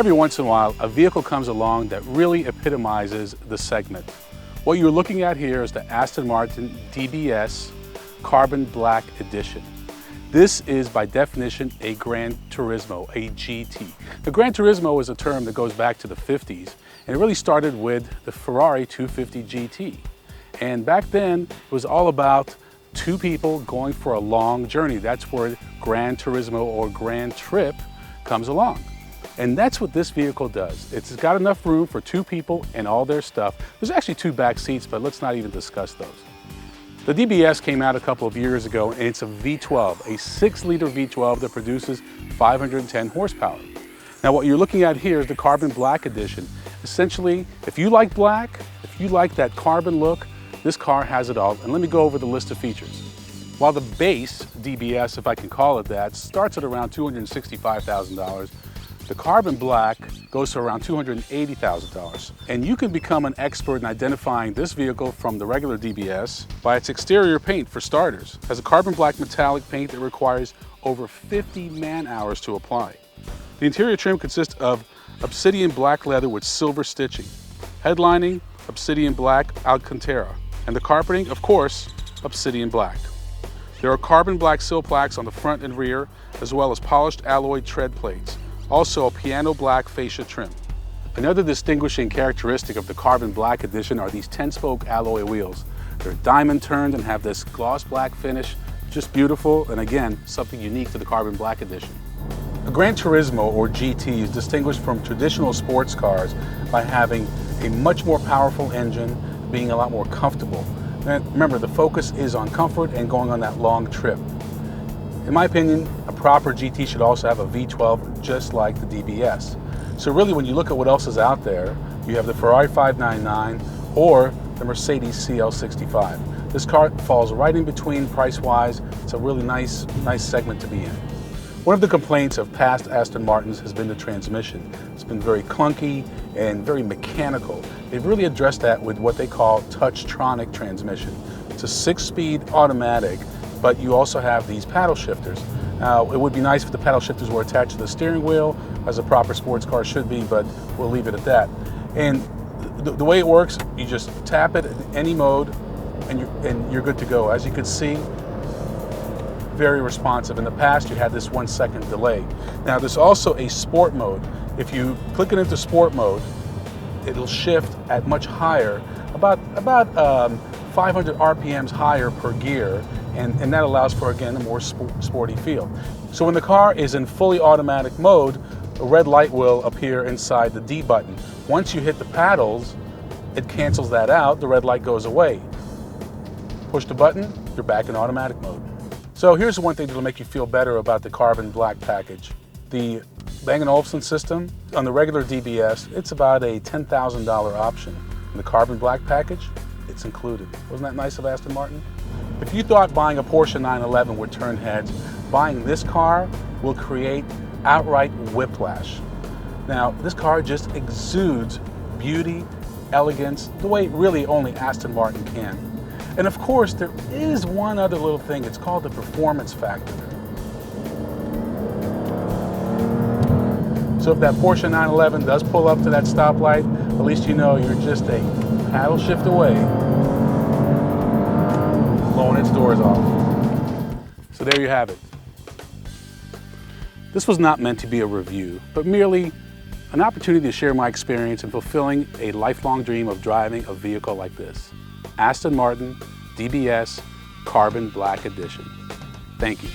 Every once in a while, a vehicle comes along that really epitomizes the segment. What you're looking at here is the Aston Martin DBS Carbon Black Edition. This is by definition a Gran Turismo, a GT. The Gran Turismo is a term that goes back to the 50s, and it really started with the Ferrari 250 GT. And back then, it was all about two people going for a long journey. That's where Gran Turismo or Grand Trip comes along. And that's what this vehicle does. It's got enough room for two people and all their stuff. There's actually two back seats, but let's not even discuss those. The DBS came out a couple of years ago, and it's a V12, a 6-liter V12 that produces 510 horsepower. Now what you're looking at here is the Carbon Black Edition. Essentially, if you like black, if you like that carbon look, this car has it all. And let me go over the list of features. While the base DBS, if I can call it that, starts at around $265,000, the Carbon Black goes to around $280,000. And you can become an expert in identifying this vehicle from the regular DBS by its exterior paint, for starters. It has a Carbon Black metallic paint that requires over 50 man-hours to apply. The interior trim consists of obsidian black leather with silver stitching, headlining obsidian black Alcantara, and the carpeting, of course, obsidian black. There are carbon black sill plaques on the front and rear, as well as polished alloy tread plates. Also a piano black fascia trim. Another distinguishing characteristic of the Carbon Black Edition are these 10-spoke alloy wheels. They're diamond turned and have this gloss black finish, just beautiful, and again, something unique to the Carbon Black Edition. A Gran Turismo or GT is distinguished from traditional sports cars by having a much more powerful engine, being a lot more comfortable. And remember, the focus is on comfort and going on that long trip. In my opinion, a proper GT should also have a V12 just like the DBS. So really, when you look at what else is out there, you have the Ferrari 599 or the Mercedes CL65. This car falls right in between price-wise. It's a really nice segment to be in. One of the complaints of past Aston Martins has been the transmission. It's been very clunky and very mechanical. They've really addressed that with what they call Touchtronic transmission. It's a 6-speed automatic, but you also have these paddle shifters. Now, it would be nice if the paddle shifters were attached to the steering wheel, as a proper sports car should be, but we'll leave it at that. And the way it works, you just tap it in any mode, and you're good to go. As you can see, very responsive. In the past, you had this 1-second delay. Now, there's also a sport mode. If you click it into sport mode, it'll shift at much higher, about 500 RPMs higher per gear, and that allows for, again, a more sporty feel. So when the car is in fully automatic mode, a red light will appear inside the D button. Once you hit the paddles, it cancels that out, the red light goes away. Push the button, you're back in automatic mode. So here's one thing that'll make you feel better about the Carbon Black package. The Bang & Olufsen system, on the regular DBS, it's about a $10,000 option. In the Carbon Black package, it's included. Wasn't that nice of Aston Martin? If you thought buying a Porsche 911 would turn heads, buying this car will create outright whiplash. Now, this car just exudes beauty, elegance, the way really only Aston Martin can. And of course, there is one other little thing. It's called the performance factor. So if that Porsche 911 does pull up to that stoplight, at least you know you're just a paddle shift away, blowing its doors off. So there you have it. This was not meant to be a review, but merely an opportunity to share my experience in fulfilling a lifelong dream of driving a vehicle like this. Aston Martin DBS Carbon Black Edition. Thank you.